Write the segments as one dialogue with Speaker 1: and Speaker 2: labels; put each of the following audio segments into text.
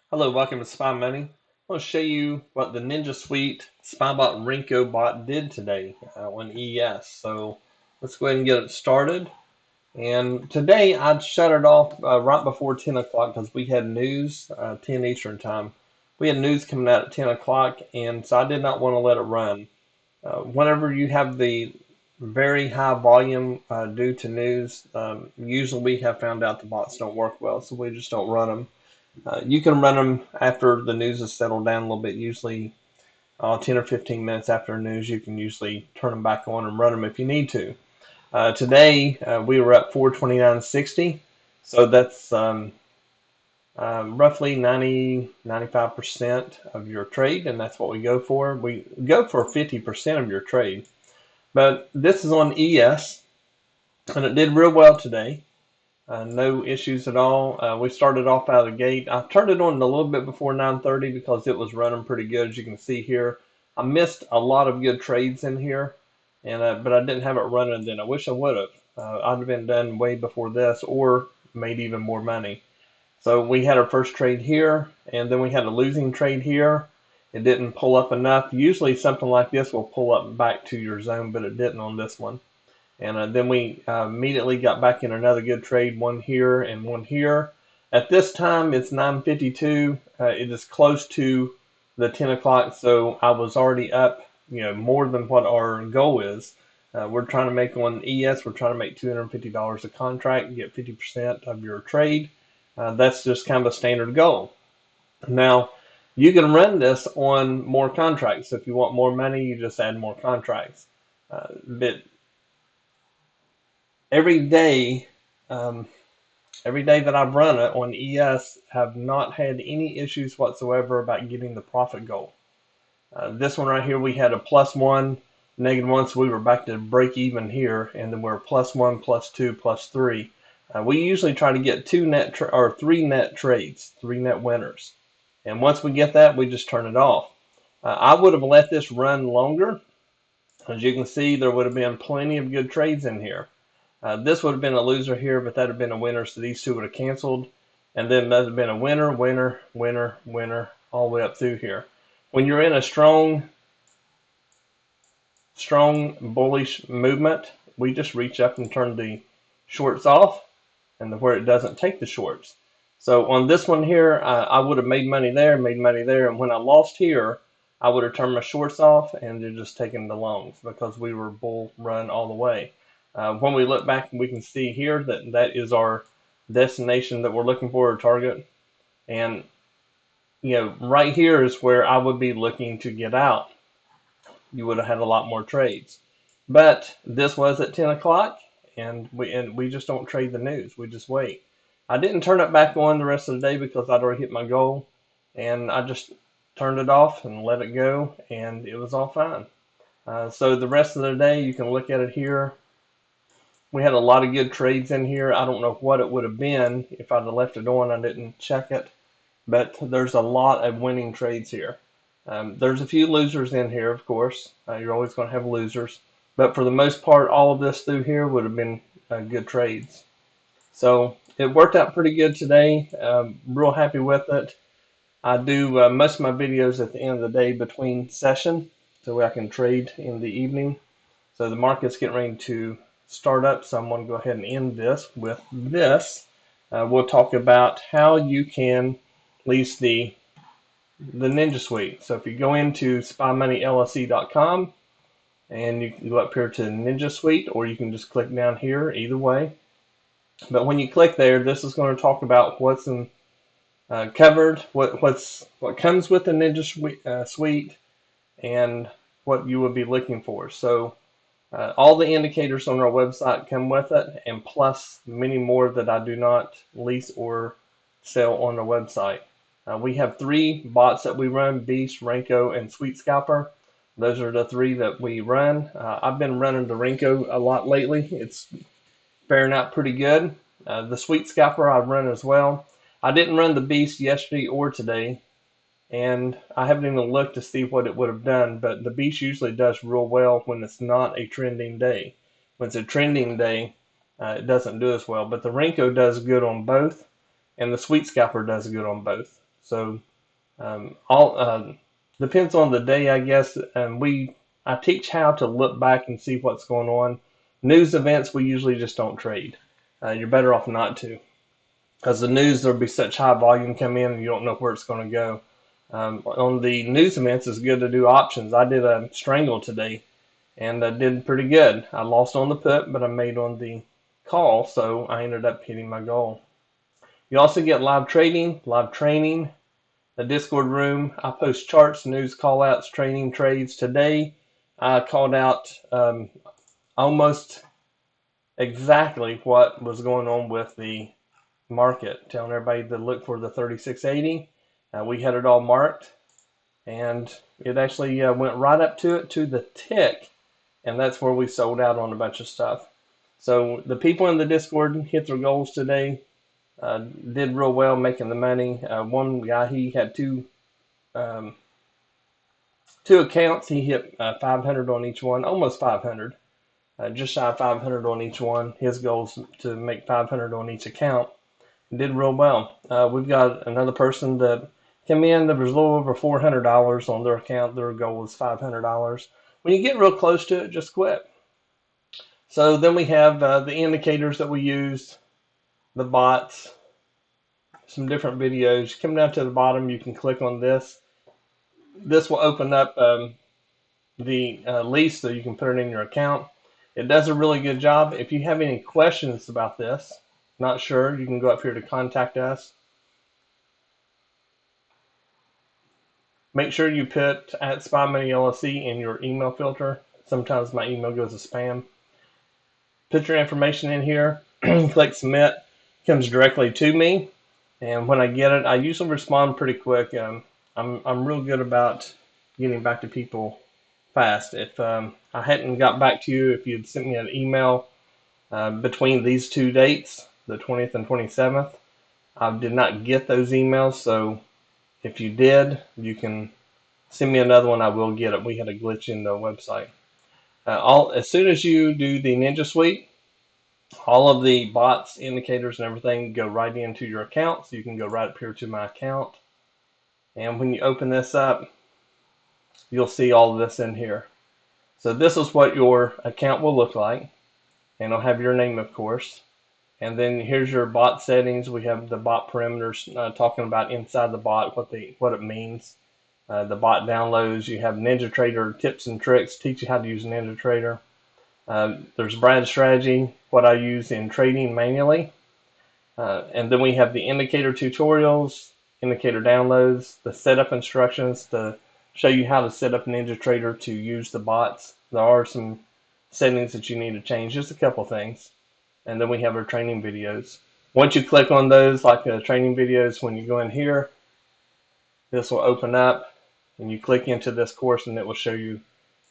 Speaker 1: Hello, welcome to Spy Money. I want to show you what the Ninja Suite SpyBot Renko bot did today on ES. So let's go ahead and get it started. And today I'd shut it off right before 10 o'clock because we had news, 10 Eastern time. We had news coming out at 10 o'clock, and so I did not want to let it run. Whenever you have the very high volume due to news, usually we have found out the bots don't work well, so we just don't run them. You can run them after the news has settled down a little bit, usually 10 or 15 minutes after the news. You can usually turn them back on and run them if you need to. Today, we were up 429.60, so that's roughly 95% of your trade, and that's what we go for. We go for 50% of your trade, but this is on ES, and it did real well today. No issues at all. We started off out of the gate. I turned it on a little bit before 9:30 because it was running pretty good, as you can see here. I missed a lot of good trades in here, and but I didn't have it running then. I wish I would have. I'd have been done way before this or made even more money. So we had our first trade here, and then we had a losing trade here. It didn't pull up enough. Usually something like this will pull up back to your zone, but it didn't on this one. And then we immediately got back in another good trade, one here and one here. At this time, it's 9:52. It is close to the 10 o'clock, so I was already up, more than what our goal is. We're trying to make on ES, we're trying to make $250 a contract, get 50% of your trade. That's just kind of a standard goal. Now, you can run this on more contracts. If you want more money, you just add more contracts. But every day, um, every day that I've run it on ES, have not had any issues whatsoever about getting the profit goal. This one right here, we had a +1, -1, so we were back to break even here, and then we're +1, +2, +3. We usually try to get three net trades, three net winners, and once we get that, we just turn it off. I would have let this run longer. As you can see, there would have been plenty of good trades in here. This would have been a loser here, but that would have been a winner, so these two would have canceled. And then that would have been a winner, winner, winner, winner, all the way up through here. When you're in a strong bullish movement, we just reach up and turn the shorts off, and where it doesn't take the shorts. So on this one here, I would have made money there, and when I lost here, I would have turned my shorts off and then just taken the longs because we were bull run all the way. When we look back, we can see here that that is our destination that we're looking for, our target. And, right here is where I would be looking to get out. You would have had a lot more trades. But this was at 10 o'clock, and we just don't trade the news. We just wait. I didn't turn it back on the rest of the day because I'd already hit my goal, and I just turned it off and let it go, and it was all fine. So the rest of the day, you can look at it here. We had a lot of good trades in here. I don't know what it would have been if I'd have left it on. I didn't check it, but there's a lot of winning trades here. There's a few losers in here, of course. You're always going to have losers, but for the most part, all of this through here would have been good trades. So it worked out pretty good today. Real happy with it. I do most of my videos at the end of the day between session, so I can trade in the evening. So the market's getting ready to start up, so I'm going to go ahead and end this with this. We'll talk about how you can lease the Ninja Suite. So if you go into SpyMoneyLSE.com and you can go up here to Ninja Suite, or you can just click down here, either way. But when you click there, this is going to talk about what's in covered, what comes with the Ninja Suite, and what you would be looking for. So all the indicators on our website come with it, and plus many more that I do not lease or sell on our website. We have 3 bots that we run: Beast, Renko, and Sweet Scalper. Those are the 3 that we run. I've been running the Renko a lot lately. It's faring out pretty good. The Sweet Scalper I've run as well. I didn't run the Beast yesterday or today, and I haven't even looked to see what it would have done, but the Beast usually does real well when it's not a trending day. When it's a trending day, it doesn't do as well, but the Renko does good on both, and the Sweet Scalper does good on both. So all depends on the day, I guess. I teach how to look back and see what's going on. News events we usually just don't trade. You're better off not to, because the news, there'll be such high volume come in and you don't know where it's going to go. On the news events, it's good to do options. I did a strangle today, and I did pretty good. I lost on the put, but I made on the call, so I ended up hitting my goal. You also get live trading, live training, the Discord room. I post charts, news, callouts, training, trades. Today, I called out almost exactly what was going on with the market, telling everybody to look for the 3680. We had it all marked, and it actually went right up to it to the tick, and that's where we sold out on a bunch of stuff. So the people in the Discord hit their goals today, did real well making the money. One guy, he had two accounts. He hit 500 on each one, almost 500, just shy of 500 on each one. His goal is to make 500 on each account. Did real well. We've got another person that came in that was a little over $400 on their account. Their goal was $500. When you get real close to it, just quit. So then we have the indicators that we use, the bots, some different videos. Come down to the bottom, you can click on this. This will open up the lease so you can put it in your account. It does a really good job. If you have any questions about this, not sure, you can go up here to contact us. Make sure you put at SpyMoney LLC in your email filter. Sometimes my email goes to spam. Put your information in here, click submit, comes directly to me. And when I get it, I usually respond pretty quick. I'm real good about getting back to people fast. If I hadn't got back to you, if you'd sent me an email between these two dates, the 20th and 27th, I did not get those emails. So if you did, you can send me another one. I will get it. We had a glitch in the website. As soon as you do the Ninja Suite, all of the bots, indicators, and everything go right into your account. So you can go right up here to my account. And when you open this up, you'll see all of this in here. So this is what your account will look like. And it'll have your name, of course. And then here's your bot settings. We have the bot parameters talking about inside the bot, what it means. The bot downloads. You have NinjaTrader tips and tricks, teach you how to use NinjaTrader. There's Brad's strategy, what I use in trading manually. And then we have the indicator tutorials, indicator downloads, the setup instructions to show you how to set up NinjaTrader to use the bots. There are some settings that you need to change, just a couple things. And then we have our training videos. Once you click on those, like the training videos, when you go in here, this will open up and you click into this course and it will show you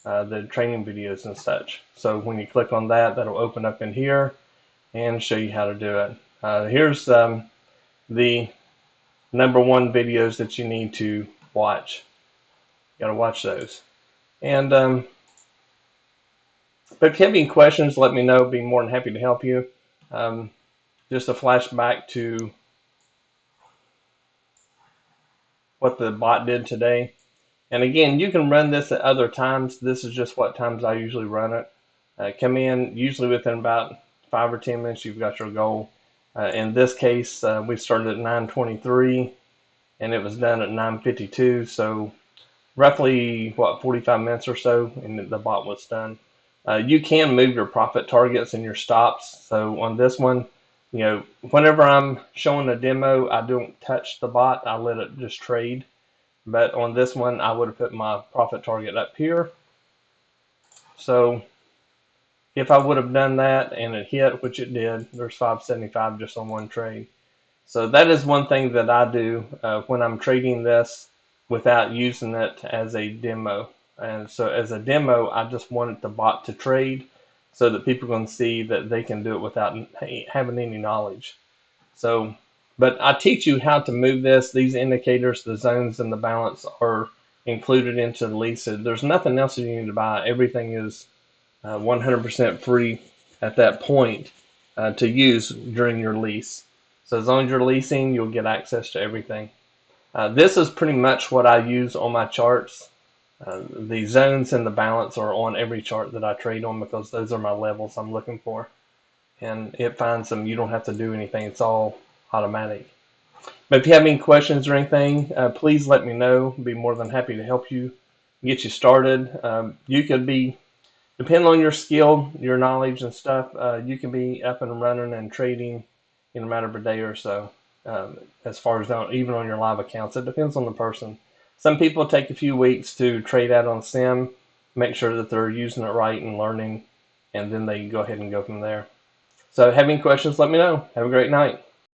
Speaker 1: the training videos and such. So when you click on that, that'll open up in here and show you how to do it. Here's the #1 videos that you need to watch. You gotta watch those. And but if you have any questions, let me know. Be more than happy to help you. Just a flashback to what the bot did today. And again, you can run this at other times. This is just what times I usually run it. Come in, usually within about 5 or 10 minutes, you've got your goal. In this case, we started at 9:23 and it was done at 9:52. So roughly, 45 minutes or so, and the bot was done. You can move your profit targets and your stops. So on this one, whenever I'm showing a demo, I don't touch the bot. I let it just trade. But on this one, I would have put my profit target up here. So if I would have done that and it hit, which it did, there's 575 just on one trade. So that is one thing that I do when I'm trading this without using it as a demo. And so as a demo, I just wanted the bot to trade so that people can see that they can do it without having any knowledge. So, but I teach you how to move this. These indicators, the zones and the balance are included into the lease. So there's nothing else that you need to buy. Everything is 100% free at that point to use during your lease. So as long as you're leasing, you'll get access to everything. This is pretty much what I use on my charts. The zones and the balance are on every chart that I trade on because those are my levels I'm looking for. And it finds them. You don't have to do anything. It's all automatic. But if you have any questions or anything, please let me know. I'd be more than happy to help you, get you started. You could be, depending on your skill, your knowledge and stuff, you can be up and running and trading in a matter of a day or so. As far as even on your live accounts, it depends on the person. Some people take a few weeks to trade out on sim, make sure that they're using it right and learning, and then they go ahead and go from there. So, have any questions, let me know. Have a great night.